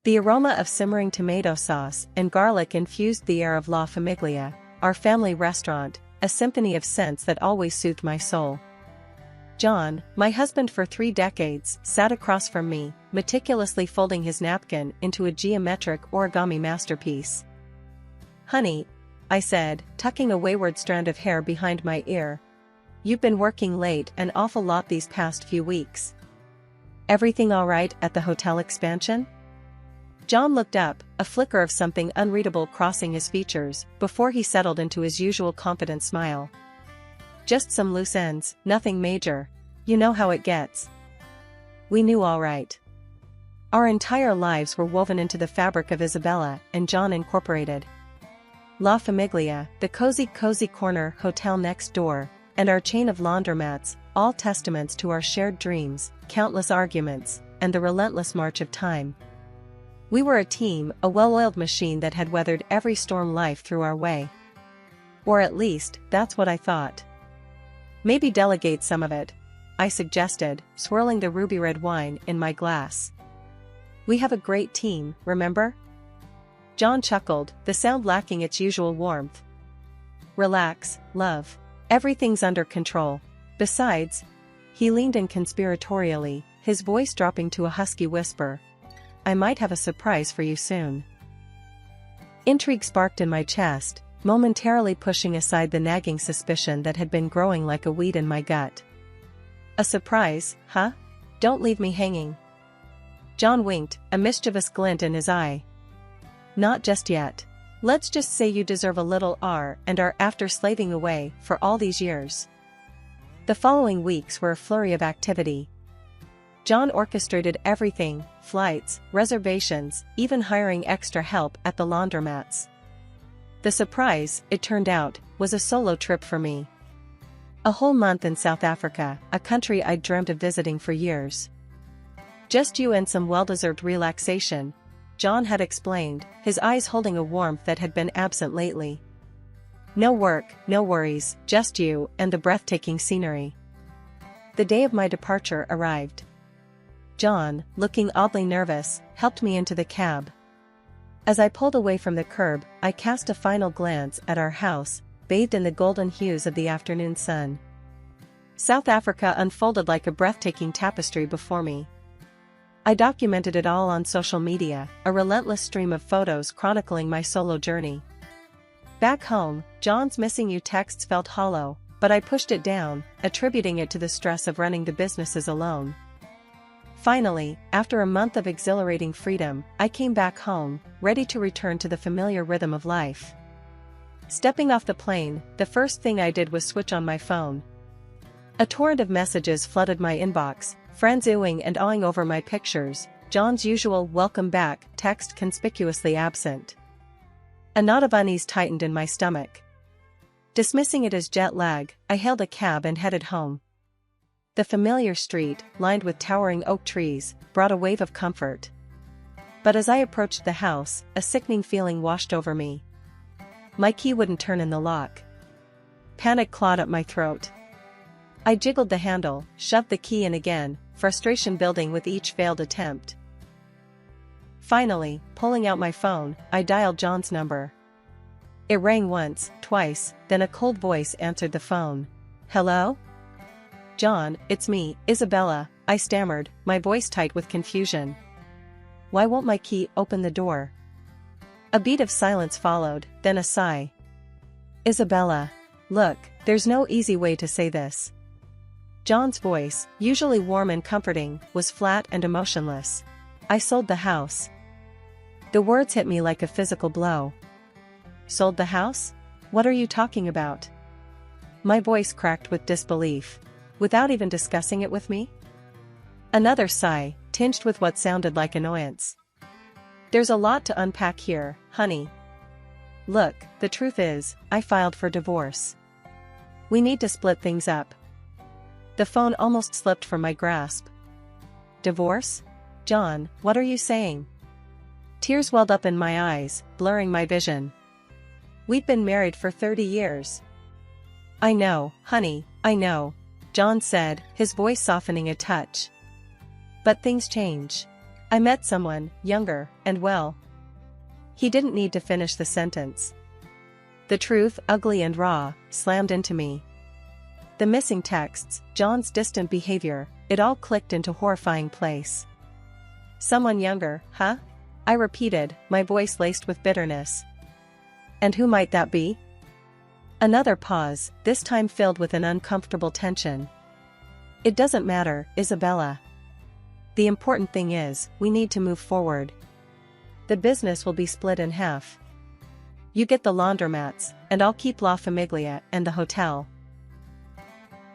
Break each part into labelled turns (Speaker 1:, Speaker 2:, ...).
Speaker 1: The aroma of simmering tomato sauce and garlic infused the air of La Famiglia, our family restaurant, a symphony of scents that always soothed my soul. John, my husband for 3 decades, sat across from me, meticulously folding his napkin into a geometric origami masterpiece. "Honey," I said, tucking a wayward strand of hair behind my ear. "You've been working late an awful lot these past few weeks. Everything all right at the hotel expansion?" John looked up, a flicker of something unreadable crossing his features, before he settled into his usual confident smile. "Just some loose ends, nothing major. You know how it gets." We knew all right. Our entire lives were woven into the fabric of Isabella and John Incorporated. La Famiglia, the cozy corner hotel next door, and our chain of laundromats, all testaments to our shared dreams, countless arguments, and the relentless march of time. We were a team, a well-oiled machine that had weathered every storm life threw our way. Or at least, that's what I thought. "Maybe delegate some of it," I suggested, swirling the ruby red wine in my glass. "We have a great team, remember?" John chuckled, the sound lacking its usual warmth. "Relax, love. Everything's under control. Besides," he leaned in conspiratorially, his voice dropping to a husky whisper, "I might have a surprise for you soon." Intrigue sparked in my chest, momentarily pushing aside the nagging suspicion that had been growing like a weed in my gut. "A surprise, huh? Don't leave me hanging." John winked, a mischievous glint in his eye. "Not just yet. Let's just say you deserve a little R&R after slaving away for all these years." The following weeks were a flurry of activity. John orchestrated everything, flights, reservations, even hiring extra help at the laundromats. The surprise, it turned out, was a solo trip for me. A whole month in South Africa, a country I'd dreamt of visiting for years. "Just you and some well-deserved relaxation," John had explained, his eyes holding a warmth that had been absent lately. "No work, no worries, just you and the breathtaking scenery." The day of my departure arrived. John, looking oddly nervous, helped me into the cab. As I pulled away from the curb, I cast a final glance at our house, bathed in the golden hues of the afternoon sun. South Africa unfolded like a breathtaking tapestry before me. I documented it all on social media, a relentless stream of photos chronicling my solo journey. Back home, John's "missing you" texts felt hollow, but I pushed it down, attributing it to the stress of running the businesses alone. Finally, after a month of exhilarating freedom, I came back home, ready to return to the familiar rhythm of life. Stepping off the plane, the first thing I did was switch on my phone. A torrent of messages flooded my inbox, friends oohing and awing over my pictures, John's usual "welcome back" text conspicuously absent. A knot of unease tightened in my stomach. Dismissing it as jet lag, I hailed a cab and headed home. The familiar street, lined with towering oak trees, brought a wave of comfort. But as I approached the house, a sickening feeling washed over me. My key wouldn't turn in the lock. Panic clawed at my throat. I jiggled the handle, shoved the key in again, frustration building with each failed attempt. Finally, pulling out my phone, I dialed John's number. It rang once, twice, then a cold voice answered the phone. "Hello?" "John, it's me, Isabella," I stammered, my voice tight with confusion. "Why won't my key open the door?" A beat of silence followed, then a sigh. "Isabella. Look, there's no easy way to say this." John's voice, usually warm and comforting, was flat and emotionless. "I sold the house." The words hit me like a physical blow. "Sold the house? What are you talking about?" My voice cracked with disbelief. "Without even discussing it with me?" Another sigh, tinged with what sounded like annoyance. "There's a lot to unpack here, honey. Look, the truth is, I filed for divorce. We need to split things up." The phone almost slipped from my grasp. "Divorce? John, what are you saying?" Tears welled up in my eyes, blurring my vision. "We've been married for 30 years. "I know, honey, I know," John said, his voice softening a touch. "But things change. I met someone, younger, and well. He didn't need to finish the sentence. The truth, ugly and raw, slammed into me. The missing texts, John's distant behavior, it all clicked into horrifying place. Someone younger, huh? I repeated, my voice laced with bitterness. And who might that be? Another pause, this time filled with an uncomfortable tension. It doesn't matter, Isabella. The important thing is, we need to move forward. The business will be split in half. You get the laundromats, and I'll keep La Famiglia and the hotel.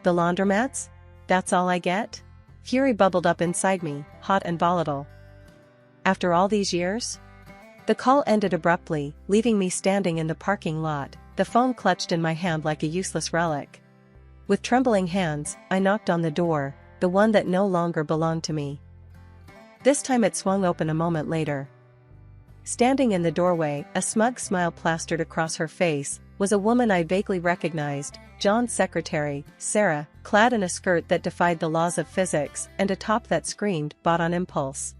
Speaker 1: The laundromats? That's all I get? Fury bubbled up inside me, hot and volatile. After all these years? The call ended abruptly, leaving me standing in the parking lot, the phone clutched in my hand like a useless relic. With trembling hands, I knocked on the door, the one that no longer belonged to me. This time it swung open a moment later. Standing in the doorway, a smug smile plastered across her face, was a woman I vaguely recognized, John's secretary, Sarah, clad in a skirt that defied the laws of physics and a top that screamed, bought on impulse.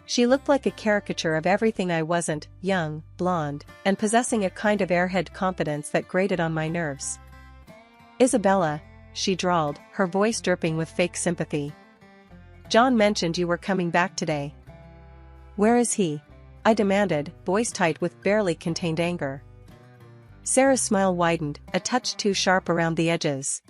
Speaker 1: She looked like a caricature of everything I wasn't, young, blonde, and possessing a kind of airhead confidence that grated on my nerves. Isabella, she drawled, her voice dripping with fake sympathy. John mentioned you were coming back today. Where is he? I demanded, voice tight with barely contained anger. Sarah's smile widened, a touch too sharp around the edges.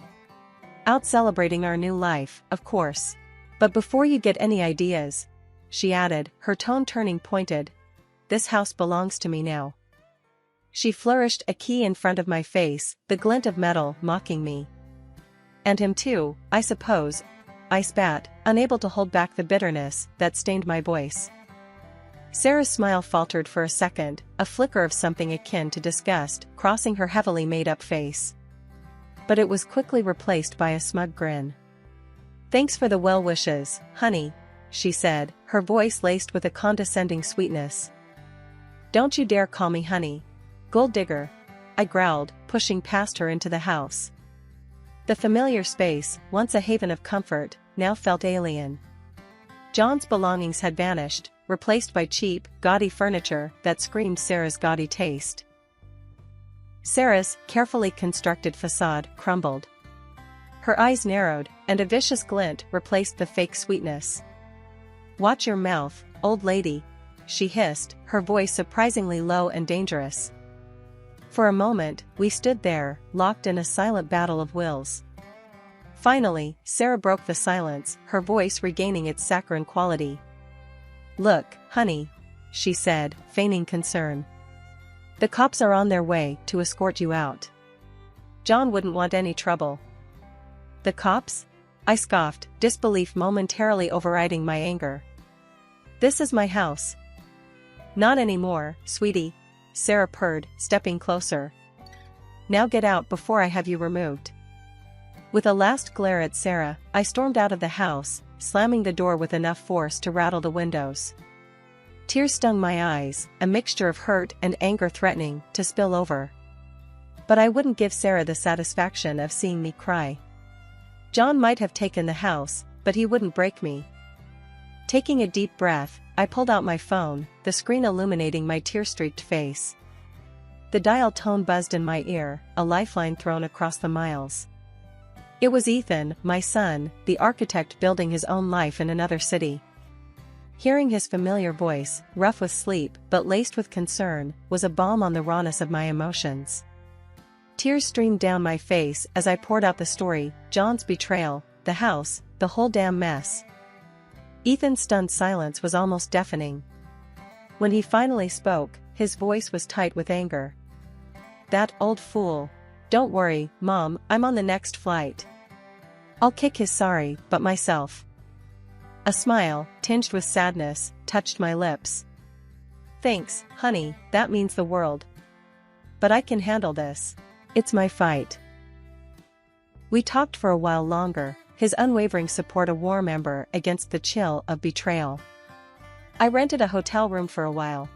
Speaker 1: Out celebrating our new life, of course. But before you get any ideas, she added, her tone turning pointed, this house belongs to me now. She flourished a key in front of my face, the glint of metal mocking me. And him too, I suppose, I spat, unable to hold back the bitterness that stained my voice. Sarah's smile faltered for a second, a flicker of something akin to disgust crossing her heavily made-up face. But it was quickly replaced by a smug grin. Thanks for the well wishes, honey, she said, her voice laced with a condescending sweetness. Don't you dare call me honey. Gold digger, I growled, pushing past her into the house. The familiar space, once a haven of comfort, now felt alien. John's belongings had vanished, replaced by cheap, gaudy furniture that screamed Sarah's gaudy taste. Sarah's carefully constructed facade crumbled. Her eyes narrowed, and a vicious glint replaced the fake sweetness. Watch your mouth, old lady, she hissed, her voice surprisingly low and dangerous. For a moment, we stood there, locked in a silent battle of wills. Finally, Sarah broke the silence, her voice regaining its saccharine quality. Look, honey, she said, feigning concern. The cops are on their way to escort you out. John wouldn't want any trouble. The cops? I scoffed, disbelief momentarily overriding my anger. This is my house. Not anymore, sweetie, Sarah purred, stepping closer. Now get out before I have you removed. With a last glare at Sarah, I stormed out of the house, slamming the door with enough force to rattle the windows. Tears stung my eyes, a mixture of hurt and anger threatening to spill over. But I wouldn't give Sarah the satisfaction of seeing me cry. John might have taken the house, but he wouldn't break me. Taking a deep breath, I pulled out my phone, the screen illuminating my tear-streaked face. The dial tone buzzed in my ear, a lifeline thrown across the miles. It was Ethan, my son, the architect building his own life in another city. Hearing his familiar voice, rough with sleep but laced with concern, was a balm on the rawness of my emotions. Tears streamed down my face as I poured out the story, John's betrayal, the house, the whole damn mess. Ethan's stunned silence was almost deafening. When he finally spoke, his voice was tight with anger. That old fool. Don't worry, Mom, I'm on the next flight. I'll kick his sorry, but myself. A smile, tinged with sadness, touched my lips. Thanks, honey, that means the world. But I can handle this. It's my fight. We talked for a while longer, his unwavering support a warm ember against the chill of betrayal. I rented a hotel room for a while.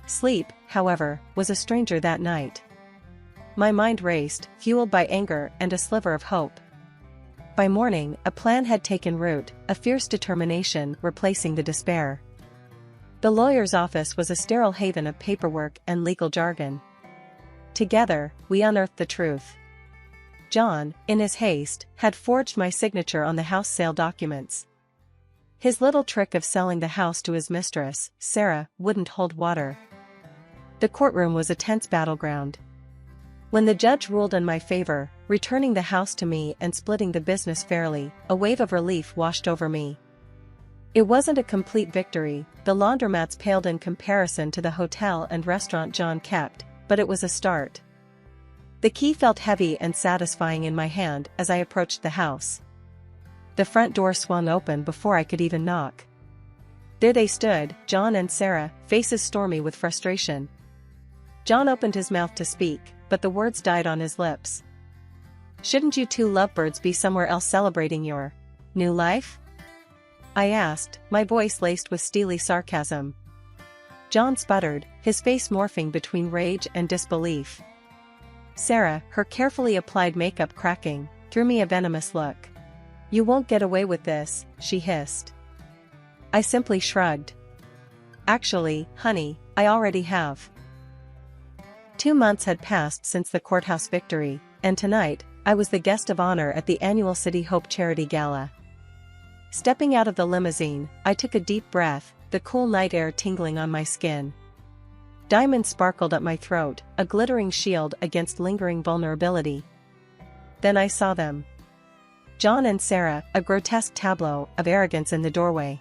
Speaker 1: Sleep, however, was a stranger that night. My mind raced, fueled by anger and a sliver of hope. By morning, a plan had taken root, a fierce determination replacing the despair. The lawyer's office was a sterile haven of paperwork and legal jargon. Together, we unearthed the truth. John, in his haste, had forged my signature on the house sale documents. His little trick of selling the house to his mistress, Sarah, wouldn't hold water. The courtroom was a tense battleground. When the judge ruled in my favor, returning the house to me and splitting the business fairly, a wave of relief washed over me. It wasn't a complete victory, the laundromats paled in comparison to the hotel and restaurant John kept, but it was a start. The key felt heavy and satisfying in my hand as I approached the house. The front door swung open before I could even knock. There they stood, John and Sarah, faces stormy with frustration. John opened his mouth to speak, but the words died on his lips. "Shouldn't you two lovebirds be somewhere else celebrating your new life?" I asked, my voice laced with steely sarcasm. John sputtered, his face morphing between rage and disbelief. Sarah, her carefully applied makeup cracking, threw me a venomous look. "You won't get away with this," she hissed. I simply shrugged. "Actually, honey, I already have." 2 months had passed since the courthouse victory, and tonight, I was the guest of honor at the annual City Hope Charity Gala. Stepping out of the limousine, I took a deep breath, the cool night air tingling on my skin. Diamonds sparkled at my throat, a glittering shield against lingering vulnerability. Then I saw them. John and Sarah, a grotesque tableau of arrogance in the doorway.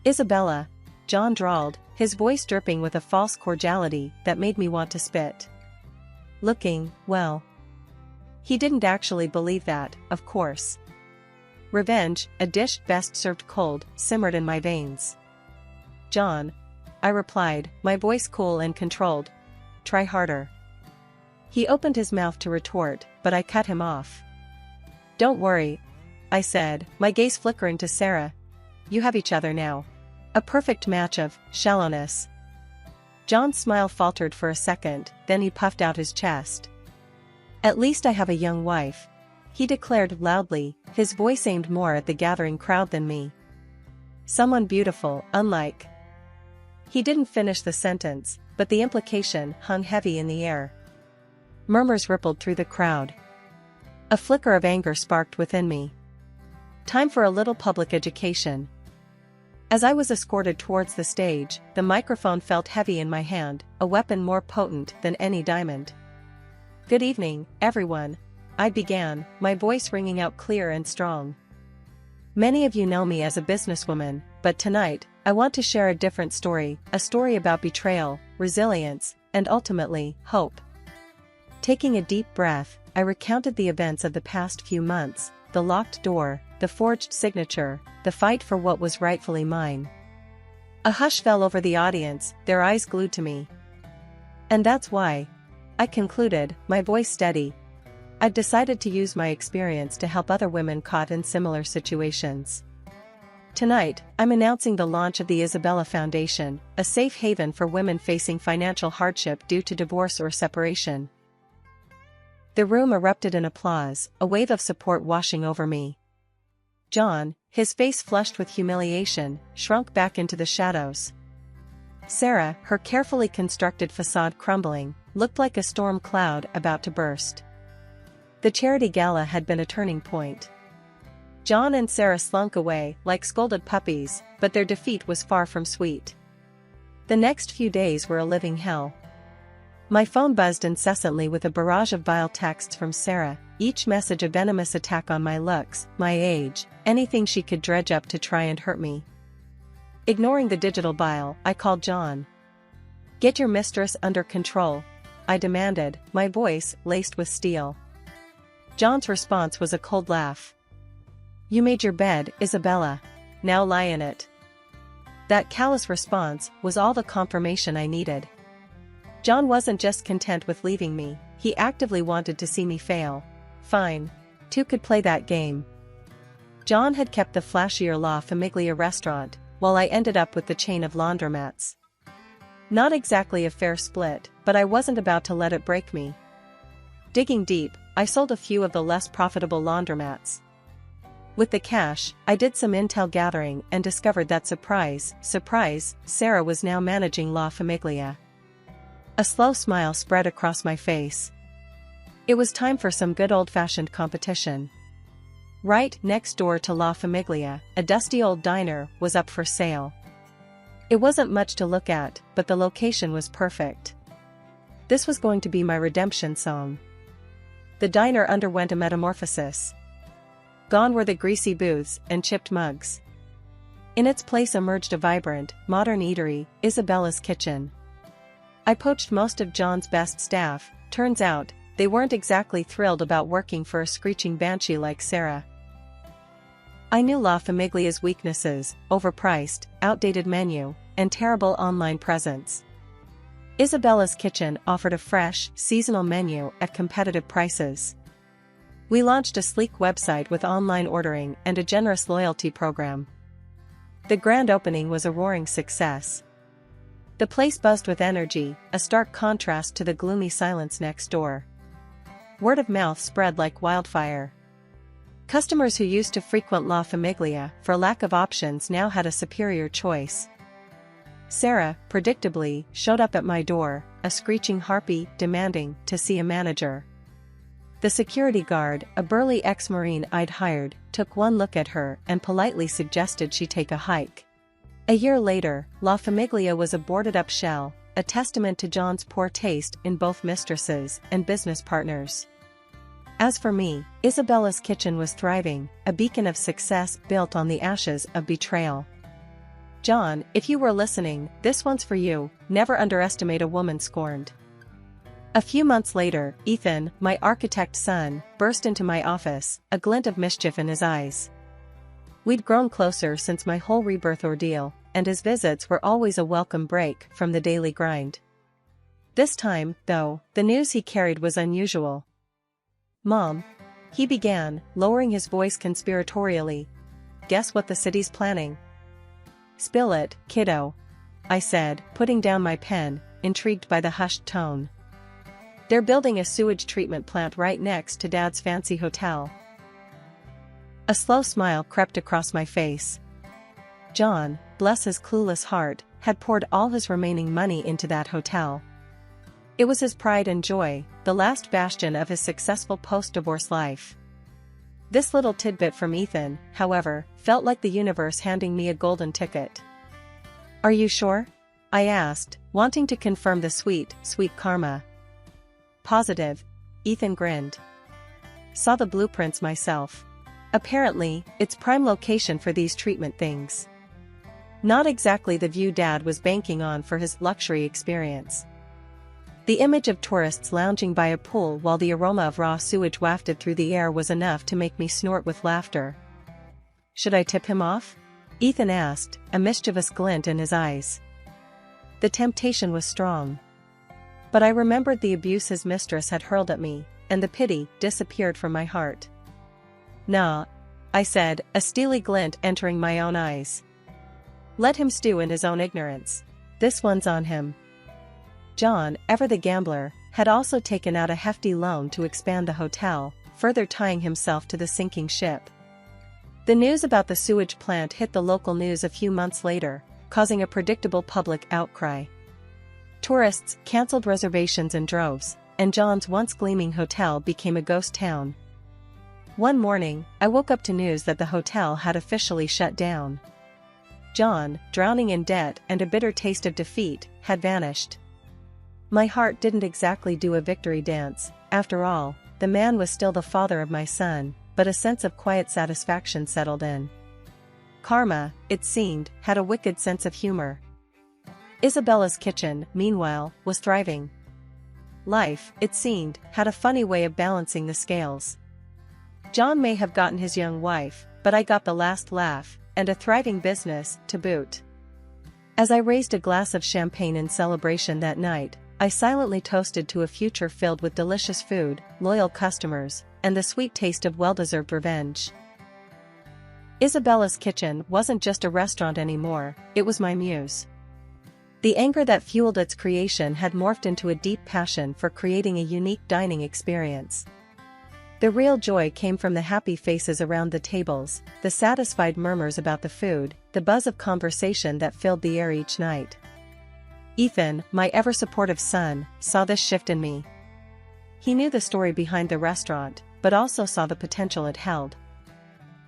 Speaker 1: "Isabella," John drawled, his voice dripping with a false cordiality that made me want to spit. Looking, well. He didn't actually believe that, of course. Revenge, a dish best served cold, simmered in my veins. "John," I replied, my voice cool and controlled. "Try harder." He opened his mouth to retort, but I cut him off. "Don't worry," I said, my gaze flickering to Sarah. "You have each other now. A perfect match of shallowness." John's smile faltered for a second, then he puffed out his chest. "At least I have a young wife," he declared loudly, his voice aimed more at the gathering crowd than me. "Someone beautiful, unlike." He didn't finish the sentence, but the implication hung heavy in the air. Murmurs rippled through the crowd. A flicker of anger sparked within me. Time for a little public education. As I was escorted towards the stage, the microphone felt heavy in my hand, a weapon more potent than any diamond. "Good evening, everyone," I began, my voice ringing out clear and strong. "Many of you know me as a businesswoman, but tonight, I want to share a different story, a story about betrayal, resilience, and ultimately, hope." Taking a deep breath, I recounted the events of the past few months, the locked door, the forged signature, the fight for what was rightfully mine. A hush fell over the audience, their eyes glued to me. "And that's why," I concluded, my voice steady, "I've decided to use my experience to help other women caught in similar situations. Tonight, I'm announcing the launch of the Isabella Foundation, a safe haven for women facing financial hardship due to divorce or separation." The room erupted in applause, a wave of support washing over me. John, his face flushed with humiliation, shrunk back into the shadows. Sarah, her carefully constructed facade crumbling, looked like a storm cloud about to burst. The charity gala had been a turning point. John and Sarah slunk away like scolded puppies, but their defeat was far from sweet. The next few days were a living hell. My phone buzzed incessantly with a barrage of vile texts from Sarah, each message a venomous attack on my looks, my age, anything she could dredge up to try and hurt me. Ignoring the digital bile, I called John. "Get your mistress under control," I demanded, my voice laced with steel. John's response was a cold laugh. "You made your bed, Isabella. Now lie in it." That callous response was all the confirmation I needed. John wasn't just content with leaving me, he actively wanted to see me fail. Fine. Two could play that game. John had kept the flashier La Famiglia restaurant, while I ended up with the chain of laundromats. Not exactly a fair split, but I wasn't about to let it break me. Digging deep, I sold a few of the less profitable laundromats. With the cash, I did some intel gathering and discovered that surprise, Sarah was now managing La Famiglia. A slow smile spread across my face. It was time for some good old-fashioned competition. Right next door to La Famiglia, a dusty old diner was up for sale. It wasn't much to look at, but the location was perfect. This was going to be my redemption song. The diner underwent a metamorphosis. Gone were the greasy booths and chipped mugs. In its place emerged a vibrant, modern eatery, Isabella's Kitchen. I poached most of John's best staff. Turns out, they weren't exactly thrilled about working for a screeching banshee like Sarah. I knew La Famiglia's weaknesses: overpriced, outdated menu, and terrible online presence. Isabella's Kitchen offered a fresh, seasonal menu at competitive prices. We launched a sleek website with online ordering and a generous loyalty program. The grand opening was a roaring success. The place buzzed with energy, a stark contrast to the gloomy silence next door. Word of mouth spread like wildfire. Customers who used to frequent La Famiglia for lack of options now had a superior choice. Sarah, predictably, showed up at my door, a screeching harpy, demanding to see a manager. The security guard, a burly ex-marine I'd hired, took one look at her and politely suggested she take a hike. A year later, La Famiglia was a boarded-up shell, a testament to John's poor taste in both mistresses and business partners. As for me, Isabella's Kitchen was thriving, a beacon of success built on the ashes of betrayal. John, if you were listening, this one's for you. Never underestimate a woman scorned. A few months later, Ethan, my architect son, burst into my office, a glint of mischief in his eyes. We'd grown closer since my whole rebirth ordeal, and his visits were always a welcome break from the daily grind. This time, though, the news he carried was unusual. "Mom," he began, lowering his voice conspiratorially. "Guess what the city's planning?" "Spill it, kiddo," I said, putting down my pen, intrigued by the hushed tone. "They're building a sewage treatment plant right next to Dad's fancy hotel." A slow smile crept across my face. John, bless his clueless heart, had poured all his remaining money into that hotel. It was his pride and joy, the last bastion of his successful post-divorce life. This little tidbit from Ethan, however, felt like the universe handing me a golden ticket. "Are you sure?" I asked, wanting to confirm the sweet karma. "Positive," Ethan grinned. "Saw the blueprints myself. Apparently, it's prime location for these treatment things. Not exactly the view Dad was banking on for his luxury experience." The image of tourists lounging by a pool while the aroma of raw sewage wafted through the air was enough to make me snort with laughter. "Should I tip him off?" Ethan asked, a mischievous glint in his eyes. The temptation was strong. But I remembered the abuse his mistress had hurled at me, and the pity disappeared from my heart. "Nah," I said, a steely glint entering my own eyes. "Let him stew in his own ignorance. This one's on him." John, ever the gambler, had also taken out a hefty loan to expand the hotel, further tying himself to the sinking ship. The news about the sewage plant hit the local news a few months later, causing a predictable public outcry. Tourists canceled reservations in droves, and John's once gleaming hotel became a ghost town. One morning, I woke up to news that the hotel had officially shut down. John, drowning in debt and a bitter taste of defeat, had vanished. My heart didn't exactly do a victory dance. After all, the man was still the father of my son, but a sense of quiet satisfaction settled in. Karma, it seemed, had a wicked sense of humor. Isabella's Kitchen, meanwhile, was thriving. Life, it seemed, had a funny way of balancing the scales. John may have gotten his young wife, but I got the last laugh, and a thriving business, to boot. As I raised a glass of champagne in celebration that night, I silently toasted to a future filled with delicious food, loyal customers, and the sweet taste of well-deserved revenge. Isabella's Kitchen wasn't just a restaurant anymore, it was my muse. The anger that fueled its creation had morphed into a deep passion for creating a unique dining experience. The real joy came from the happy faces around the tables, the satisfied murmurs about the food, the buzz of conversation that filled the air each night. Ethan, my ever-supportive son, saw this shift in me. He knew the story behind the restaurant, but also saw the potential it held.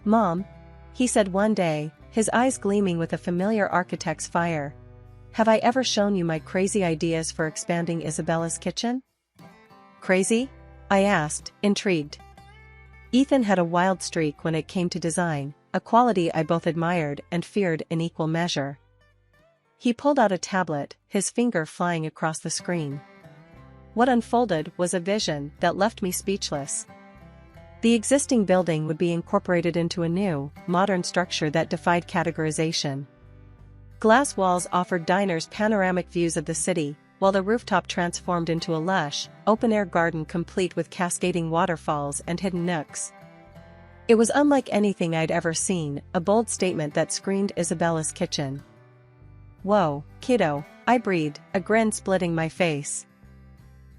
Speaker 1: "Mom," he said one day, his eyes gleaming with a familiar architect's fire, "have I ever shown you my crazy ideas for expanding Isabella's kitchen?" "Crazy?" I asked, intrigued. Ethan had a wild streak when it came to design, a quality I both admired and feared in equal measure. He pulled out a tablet, his finger flying across the screen. What unfolded was a vision that left me speechless. The existing building would be incorporated into a new, modern structure that defied categorization. Glass walls offered diners panoramic views of the city, while the rooftop transformed into a lush, open-air garden complete with cascading waterfalls and hidden nooks. It was unlike anything I'd ever seen, a bold statement that screamed Isabella's kitchen. "Whoa, kiddo," I breathed, a grin splitting my face.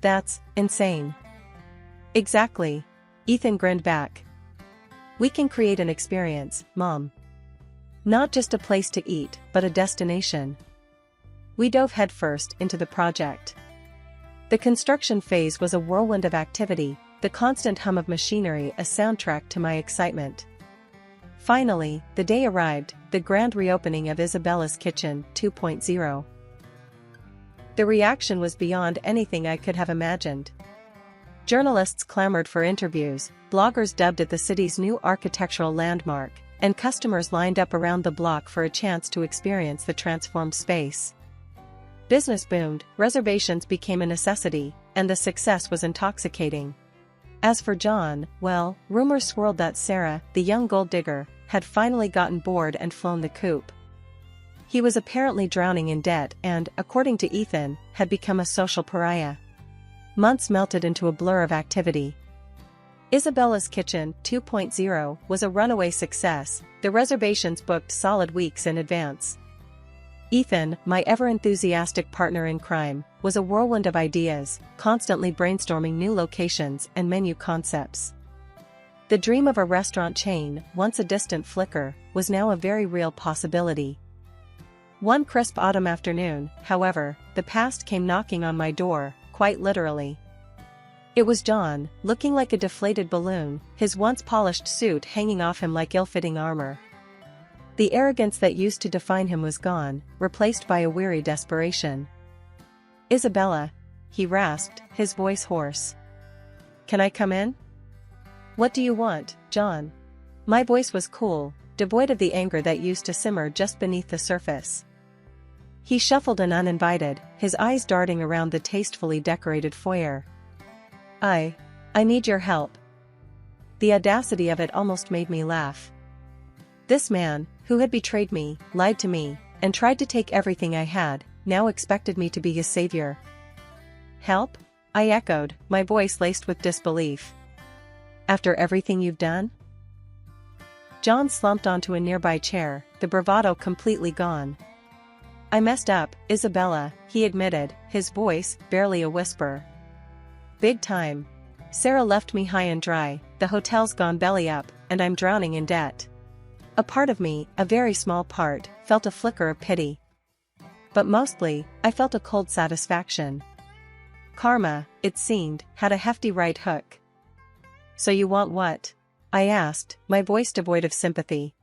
Speaker 1: "That's insane." "Exactly," Ethan grinned back. "We can create an experience, Mom. Not just a place to eat, but a destination." We dove headfirst into the project. The construction phase was a whirlwind of activity, the constant hum of machinery a soundtrack to my excitement. Finally, the day arrived, the grand reopening of Isabella's Kitchen 2.0. The reaction was beyond anything I could have imagined. Journalists clamored for interviews, bloggers dubbed it the city's new architectural landmark, and customers lined up around the block for a chance to experience the transformed space. Business boomed, reservations became a necessity, and the success was intoxicating. As for John, well, rumors swirled that Sarah, the young gold digger, had finally gotten bored and flown the coop. He was apparently drowning in debt and, according to Ethan, had become a social pariah. Months melted into a blur of activity. Isabella's Kitchen 2.0 was a runaway success, the reservations booked solid weeks in advance. Ethan, my ever-enthusiastic partner in crime, was a whirlwind of ideas, constantly brainstorming new locations and menu concepts. The dream of a restaurant chain, once a distant flicker, was now a very real possibility. One crisp autumn afternoon, however, the past came knocking on my door, quite literally. It was John, looking like a deflated balloon, his once polished suit hanging off him like ill-fitting armor. The arrogance that used to define him was gone, replaced by a weary desperation. "Isabella," he rasped, his voice hoarse. "Can I come in?" "What do you want, John?" My voice was cool, devoid of the anger that used to simmer just beneath the surface. He shuffled in uninvited, his eyes darting around the tastefully decorated foyer. I need your help." The audacity of it almost made me laugh. This man, who had betrayed me, lied to me, and tried to take everything I had, now expected me to be his savior. "Help?" I echoed, my voice laced with disbelief. "After everything you've done?" John slumped onto a nearby chair, the bravado completely gone. "I messed up, Isabella," he admitted, his voice barely a whisper. "Big time. Sarah left me high and dry, the hotel's gone belly up, and I'm drowning in debt." A part of me, a very small part, felt a flicker of pity. But mostly, I felt a cold satisfaction. Karma, it seemed, had a hefty right hook. "So you want what?" I asked, my voice devoid of sympathy.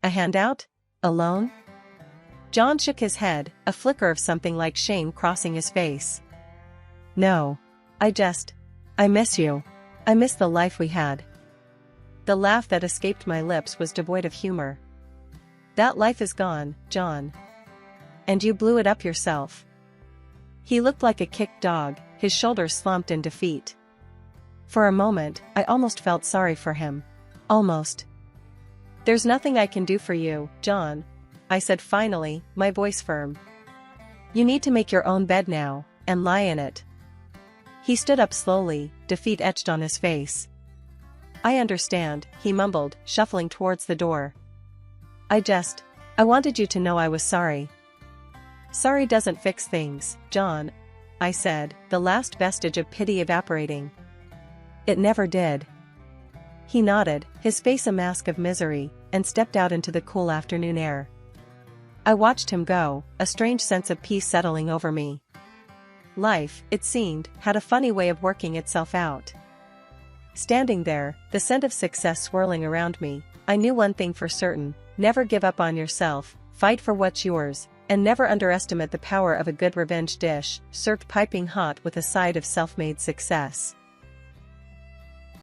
Speaker 1: "A handout? A loan?" John shook his head, a flicker of something like shame crossing his face. "No. I miss you. I miss the life we had." The laugh that escaped my lips was devoid of humor. "That life is gone, John. And you blew it up yourself." He looked like a kicked dog, his shoulders slumped in defeat. For a moment, I almost felt sorry for him. Almost. "There's nothing I can do for you, John," I said finally, my voice firm. "You need to make your own bed now, and lie in it." He stood up slowly, defeat etched on his face. "I understand," he mumbled, shuffling towards the door. I wanted you to know I was sorry." "Sorry doesn't fix things, John," I said, the last vestige of pity evaporating. "It never did." He nodded, his face a mask of misery, and stepped out into the cool afternoon air. I watched him go, a strange sense of peace settling over me. Life, it seemed, had a funny way of working itself out. Standing there, the scent of success swirling around me, I knew one thing for certain: never give up on yourself, fight for what's yours, and never underestimate the power of a good revenge dish, served piping hot with a side of self-made success.